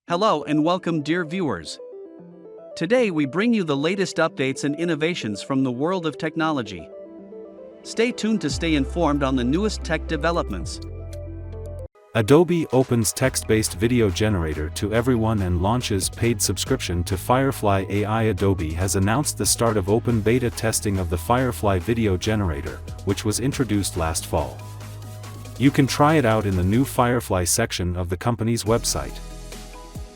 Hello and welcome, dear viewers. Today we bring you the latest updates and innovations from the world of technology. Stay tuned to stay informed on the newest tech developments. Adobe opens text-based video generator to everyone and launches paid subscription to Firefly AI. Adobe has announced the start of open beta testing of the Firefly video generator, which was introduced last fall. You can try it out in the new Firefly section of the company's website.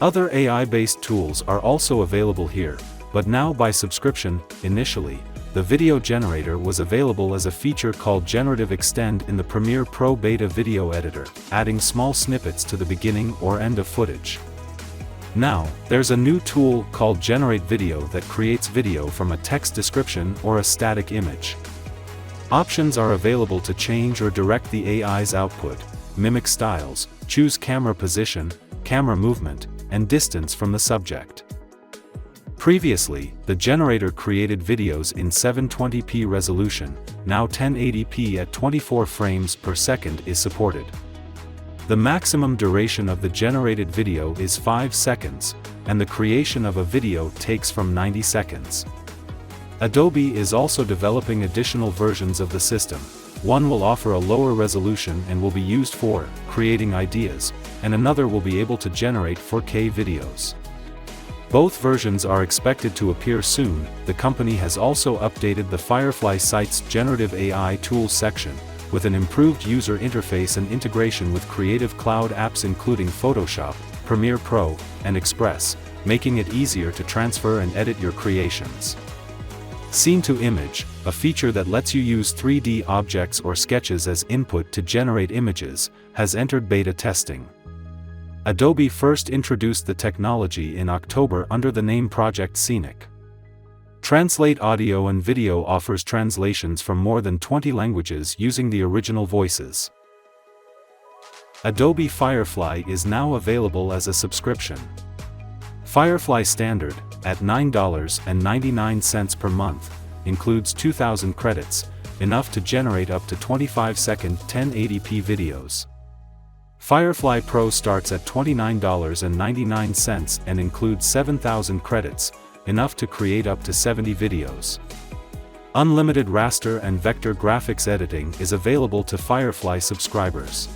Other AI-based tools are also available here, but now by subscription. Initially, the video generator was available as a feature called Generative Extend in the Premiere Pro Beta video editor, adding small snippets to the beginning or end of footage. Now, there's a new tool called Generate Video that creates video from a text description or a static image. Options are available to change or direct the AI's output, mimic styles, choose camera position, camera movement, and distance from the subject. Previously, the generator created videos in 720p resolution. Now 1080p at 24 frames per second is supported. The maximum duration of the generated video is 5 seconds, and the creation of a video takes from 90 seconds. Adobe is also developing additional versions of the system. One will offer a lower resolution and will be used for creating ideas, and another will be able to generate 4K videos. Both versions are expected to appear soon. The company has also updated the Firefly site's generative AI tools section, with an improved user interface and integration with Creative Cloud apps including Photoshop, Premiere Pro, and Express, making it easier to transfer and edit your creations. Scene to Image, a feature that lets you use 3D objects or sketches as input to generate images, has entered beta testing. Adobe first introduced the technology in October under the name Project Scenic. Translate Audio and Video offers translations from more than 20 languages using the original voices. Adobe Firefly is now available as a subscription. Firefly Standard, at $9.99 per month, includes 2,000 credits, enough to generate up to 25-second 1080p videos. Firefly Pro starts at $29.99 and includes 7,000 credits, enough to create up to 70 videos. Unlimited raster and vector graphics editing is available to Firefly subscribers.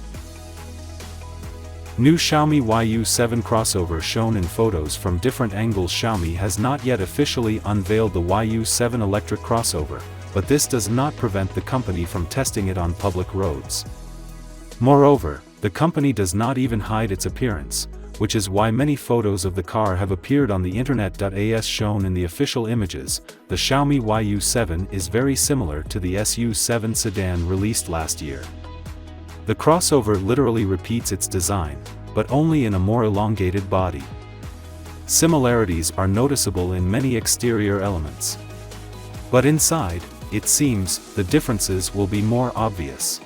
New Xiaomi YU7 crossover shown in photos from different angles. Xiaomi has not yet officially unveiled the YU7 electric crossover, but this does not prevent the company from testing it on public roads. Moreover, the company does not even hide its appearance, which is why many photos of the car have appeared on the internet. As shown in the official images, the Xiaomi YU7 is very similar to the SU7 sedan released last year. The crossover literally repeats its design, but only in a more elongated body. Similarities are noticeable in many exterior elements. But inside, it seems, the differences will be more obvious.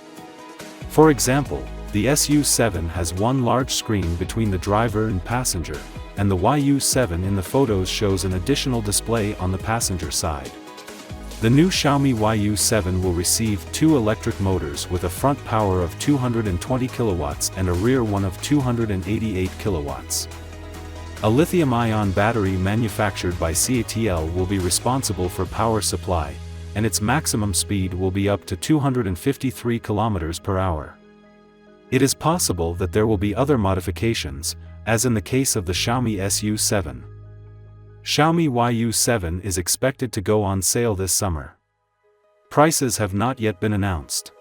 For example, the SU7 has one large screen between the driver and passenger, and the YU7 in the photos shows an additional display on the passenger side. The new Xiaomi YU7 will receive two electric motors with a front power of 220 kilowatts and a rear one of 288 kilowatts. A lithium-ion battery manufactured by CATL will be responsible for power supply, and its maximum speed will be up to 253 kilometers per hour. It is possible that there will be other modifications, as in the case of the Xiaomi SU7. Xiaomi YU7 is expected to go on sale this summer. Prices have not yet been announced.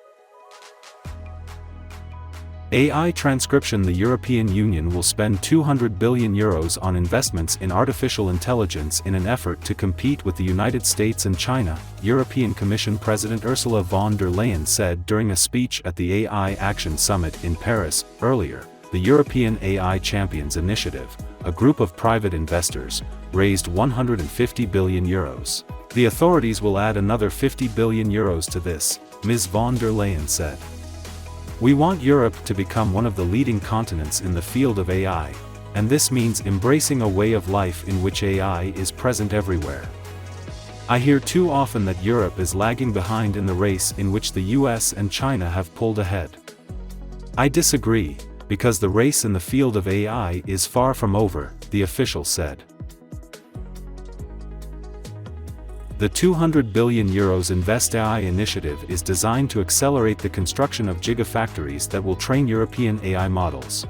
AI transcription. The European Union will spend €200 billion on investments in artificial intelligence in an effort to compete with the United States and China, European Commission President Ursula von der Leyen said during a speech at the AI Action Summit in Paris. Earlier, the European AI Champions Initiative, a group of private investors, raised €150 billion. The authorities will add another €50 billion to this, Ms. von der Leyen said. We want Europe to become one of the leading continents in the field of AI, and this means embracing a way of life in which AI is present everywhere. I hear too often that Europe is lagging behind in the race in which the US and China have pulled ahead. I disagree. because the race in the field of AI is far from over, the official said. The €200 billion Invest AI initiative is designed to accelerate the construction of gigafactories that will train European AI models.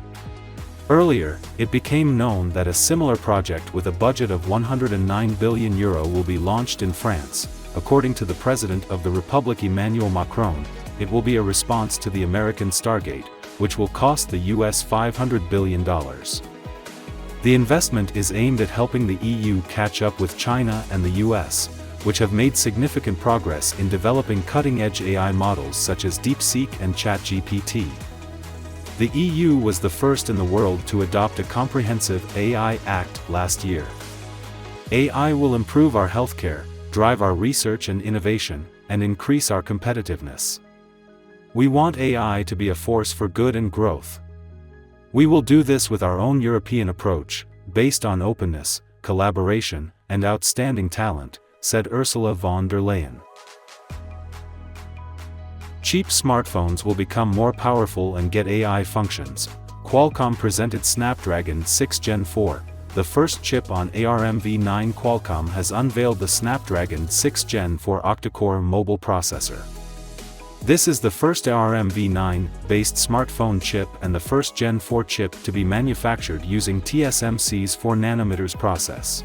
Earlier, it became known that a similar project with a budget of €109 billion will be launched in France. According to the President of the Republic Emmanuel Macron, it will be a response to the American Stargate, which will cost the US $500 billion. The investment is aimed at helping the EU catch up with China and the US, which have made significant progress in developing cutting-edge AI models such as DeepSeek and ChatGPT. The EU was the first in the world to adopt a comprehensive AI Act last year. AI will improve our healthcare, drive our research and innovation, and increase our competitiveness. We want AI to be a force for good and growth. We will do this with our own European approach, based on openness, collaboration, and outstanding talent, said Ursula von der Leyen. Cheap smartphones will become more powerful and get AI functions. Qualcomm presented Snapdragon 6 Gen 4, the first chip on ARMv9. Qualcomm has unveiled the Snapdragon 6 Gen 4 octa-core mobile processor. This is the first ARMv9-based smartphone chip and the first Gen 4 chip to be manufactured using TSMC's 4nm process.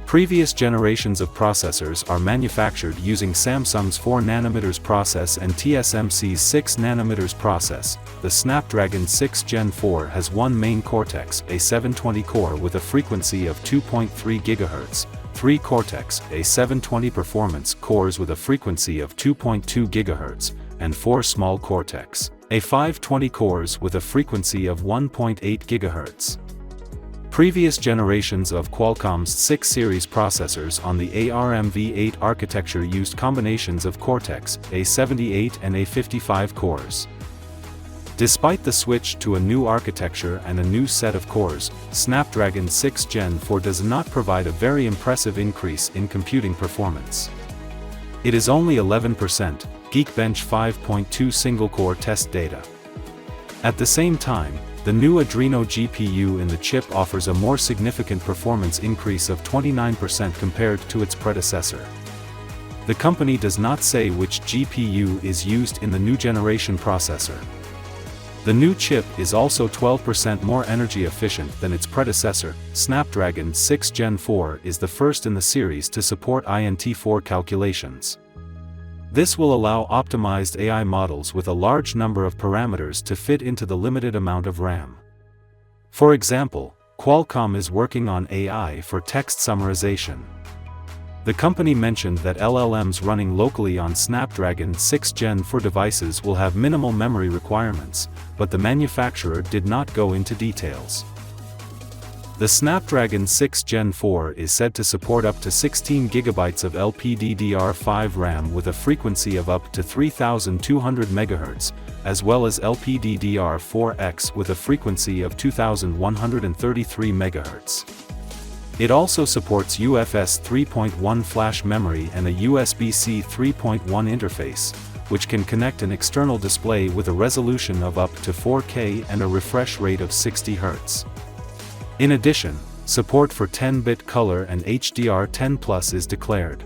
Previous generations of processors are manufactured using Samsung's 4nm process and TSMC's 6nm process. The Snapdragon 6 Gen 4 has one main Cortex-A720 core with a frequency of 2.3 GHz, 3 Cortex-A720 performance cores with a frequency of 2.2 GHz, and 4 small Cortex-A520 cores with a frequency of 1.8 GHz. Previous generations of Qualcomm's 6 series processors on the ARMv8 architecture used combinations of Cortex-A78 and A55 cores. Despite the switch to a new architecture and a new set of cores, Snapdragon 6 Gen 4 does not provide a very impressive increase in computing performance. It is only 11%, Geekbench 5.2 single-core test data. At the same time, the new Adreno GPU in the chip offers a more significant performance increase of 29% compared to its predecessor. The company does not say which GPU is used in the new generation processor. The new chip is also 12% more energy efficient than its predecessor. Snapdragon 6 Gen 4 is the first in the series to support INT4 calculations. This will allow optimized AI models with a large number of parameters to fit into the limited amount of RAM. For example, Qualcomm is working on AI for text summarization. The company mentioned that LLMs running locally on Snapdragon 6 Gen 4 devices will have minimal memory requirements, but the manufacturer did not go into details. The Snapdragon 6 Gen 4 is said to support up to 16 GB of LPDDR5 RAM with a frequency of up to 3200 MHz, as well as LPDDR4X with a frequency of 2133 MHz. It also supports UFS 3.1 flash memory and a USB-C 3.1 interface, which can connect an external display with a resolution of up to 4K and a refresh rate of 60 Hz. In addition, support for 10-bit color and HDR10+ is declared.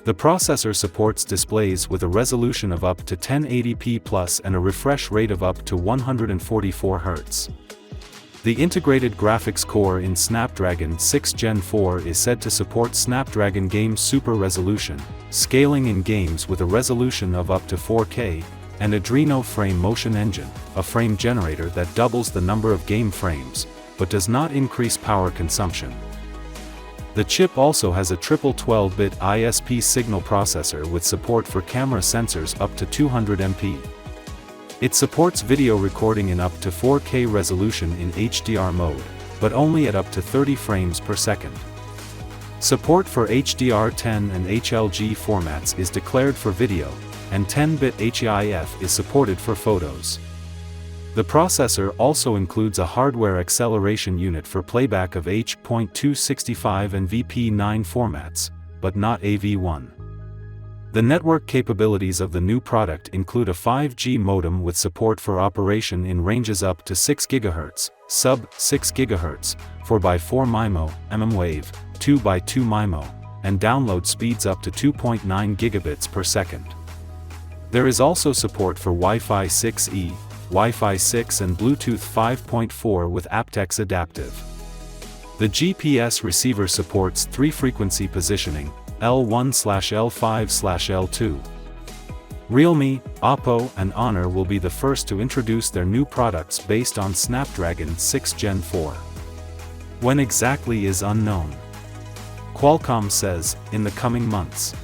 The processor supports displays with a resolution of up to 1080p+ and a refresh rate of up to 144 Hz. The integrated graphics core in Snapdragon 6 Gen 4 is said to support Snapdragon Game Super Resolution, scaling in games with a resolution of up to 4K, and Adreno Frame Motion Engine, a frame generator that doubles the number of game frames, but does not increase power consumption. The chip also has a triple 12-bit ISP signal processor with support for camera sensors up to 200 MP. It supports video recording in up to 4K resolution in HDR mode, but only at up to 30 frames per second. Support for HDR10 and HLG formats is declared for video, and 10-bit HEIF is supported for photos. The processor also includes a hardware acceleration unit for playback of H.265 and VP9 formats, but not AV1. The network capabilities of the new product include a 5G modem with support for operation in ranges up to 6 GHz, sub-6 GHz, 4x4 MIMO, mmWave, 2x2 MIMO, and download speeds up to 2.9 gigabits per second. There is also support for Wi-Fi 6E, Wi-Fi 6 and Bluetooth 5.4 with aptX adaptive. The GPS receiver supports 3-frequency positioning, L1/L5/L2. Realme, Oppo and Honor will be the first to introduce their new products based on Snapdragon 6 Gen 4. When exactly is unknown. Qualcomm says, in the coming months.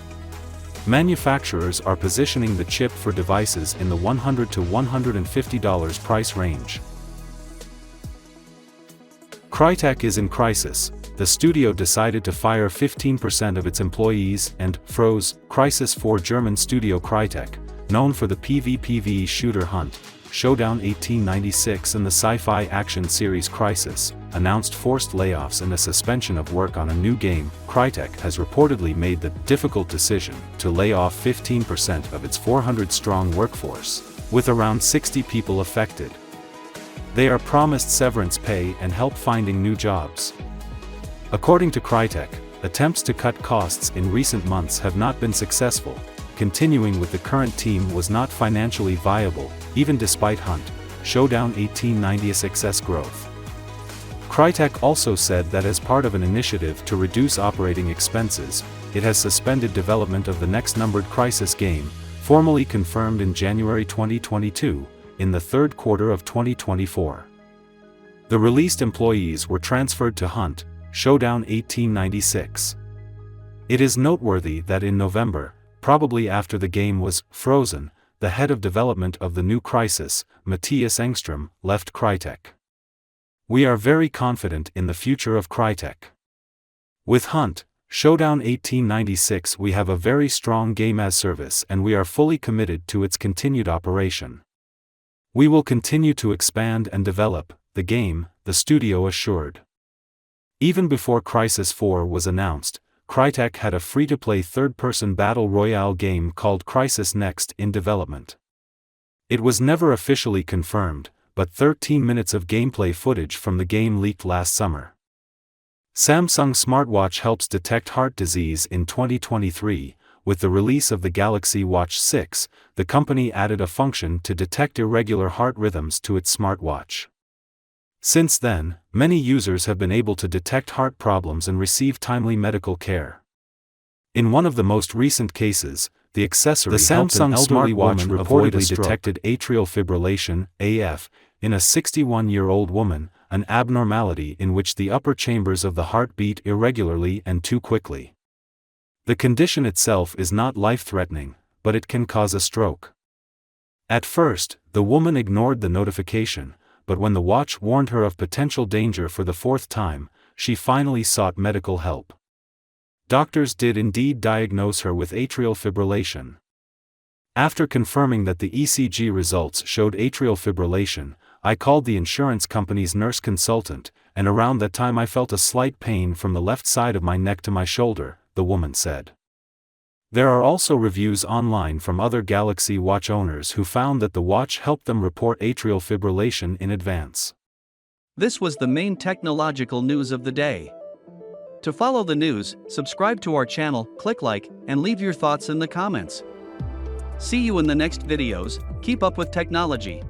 Manufacturers are positioning the chip for devices in the $100 to $150 price range. Crytek is in crisis. The studio decided to fire 15% of its employees and froze Crisis 4. German studio Crytek, known for the PvPvE shooter Hunt, Showdown 1896 and the sci-fi action series Crisis, announced forced layoffs and a suspension of work on a new game. Crytek has reportedly made the difficult decision to lay off 15% of its 400-strong workforce, with around 60 people affected. They are promised severance pay and help finding new jobs. According to Crytek, attempts to cut costs in recent months have not been successful. Continuing with the current team was not financially viable, even despite Hunt, Showdown 1896's growth. Crytek also said that as part of an initiative to reduce operating expenses, it has suspended development of the next numbered Crisis game, formally confirmed in January 2022, in the third quarter of 2024. The released employees were transferred to Hunt, Showdown 1896. It is noteworthy that in November, probably after the game was frozen, the head of development of the new Crisis, Matthias Engström, left Crytek. We are very confident in the future of Crytek. With Hunt, Showdown 1896 we have a very strong game as service and we are fully committed to its continued operation. We will continue to expand and develop the game, the studio assured. Even before Crisis 4 was announced, Crytek had a free-to-play third-person battle royale game called Crisis Next in development. It was never officially confirmed, but 13 minutes of gameplay footage from the game leaked last summer. Samsung smartwatch helps detect heart disease in 2023. With the release of the Galaxy Watch 6, the company added a function to detect irregular heart rhythms to its smartwatch. Since then, many users have been able to detect heart problems and receive timely medical care. In one of the most recent cases, the accessory helped an elderly woman reportedly detected atrial fibrillation, AF, in a 61-year-old woman, an abnormality in which the upper chambers of the heart beat irregularly and too quickly. The condition itself is not life-threatening, but it can cause a stroke. At first, the woman ignored the notification, but when the watch warned her of potential danger for the fourth time, she finally sought medical help. Doctors did indeed diagnose her with atrial fibrillation. After confirming that the ECG results showed atrial fibrillation, I called the insurance company's nurse consultant, and around that time I felt a slight pain from the left side of my neck to my shoulder, the woman said. There are also reviews online from other Galaxy Watch owners who found that the watch helped them report atrial fibrillation in advance. This was the main technological news of the day. To follow the news, subscribe to our channel, click like, and leave your thoughts in the comments. See you in the next videos. Keep up with technology.